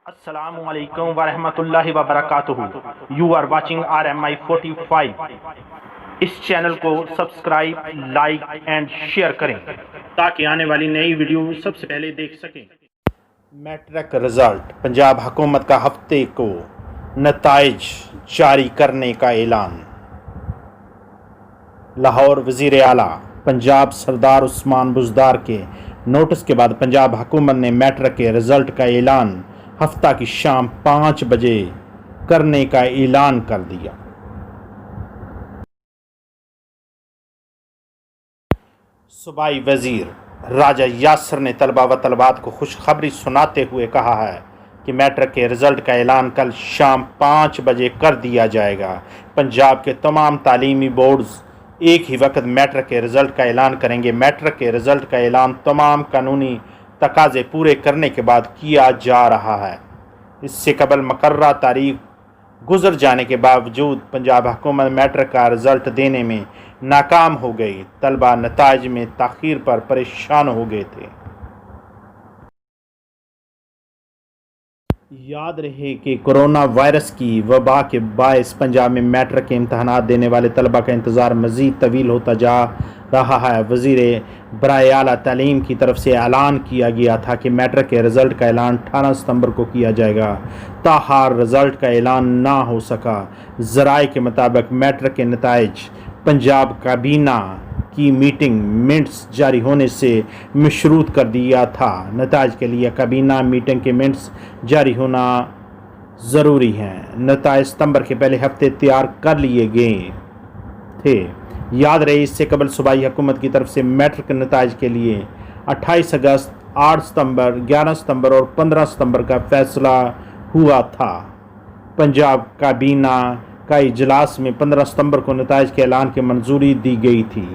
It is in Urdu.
السلام علیکم ورحمۃ اللہ وبرکاتہ. You are watching RMI 45. اس چینل کو سبسکرائب، لائک اینڈ شیئر کریں تاکہ آنے والی نئی ویڈیو سب سے پہلے دیکھ سکیں. میٹرک رزلٹ، پنجاب حکومت کا ہفتے کو نتائج جاری کرنے کا اعلان. لاہور. وزیر اعلیٰ پنجاب سردار عثمان بزدار کے نوٹس کے بعد پنجاب حکومت نے میٹرک کے رزلٹ کا اعلان ہفتہ کی شام 5 بجے کرنے کا اعلان کر دیا. صوبائی وزیر راجہ یاسر نے طلباء و طالبات کو خوشخبری سناتے ہوئے کہا ہے کہ میٹرک کے رزلٹ کا اعلان کل شام 5 بجے کر دیا جائے گا. پنجاب کے تمام تعلیمی بورڈز ایک ہی وقت میٹرک کے رزلٹ کا اعلان کریں گے. میٹرک کے رزلٹ کا اعلان تمام قانونی تقاضے پورے کرنے کے بعد کیا جا رہا ہے. اس سے قبل مقررہ تاریخ گزر جانے کے باوجود پنجاب حکومت میٹرک کا رزلٹ دینے میں ناکام ہو گئی. طلباء نتائج میں تاخیر پر پریشان ہو گئے تھے. یاد رہے کہ کرونا وائرس کی وبا کے باعث پنجاب میں میٹرک کے امتحانات دینے والے طلباء کا انتظار مزید طویل ہوتا جا رہا ہے. وزیر برائے اعلیٰ تعلیم کی طرف سے اعلان کیا گیا تھا کہ میٹرک کے رزلٹ کا اعلان 18 ستمبر کو کیا جائے گا. تاحال رزلٹ کا اعلان نہ ہو سکا. ذرائع کے مطابق میٹرک کے نتائج پنجاب کابینہ کی میٹنگ منٹس جاری ہونے سے مشروط کر دیا تھا. نتائج کے لیے کابینہ میٹنگ کے منٹس جاری ہونا ضروری ہیں. نتائج ستمبر کے پہلے ہفتے تیار کر لیے گئے تھے. یاد رہے اس سے قبل صوبائی حکومت کی طرف سے میٹرک نتائج کے لیے 28 اگست، 8 ستمبر، 11 ستمبر اور 15 ستمبر کا فیصلہ ہوا تھا. پنجاب کابینہ کا اجلاس میں 15 ستمبر کو نتائج کے اعلان کی منظوری دی گئی تھی.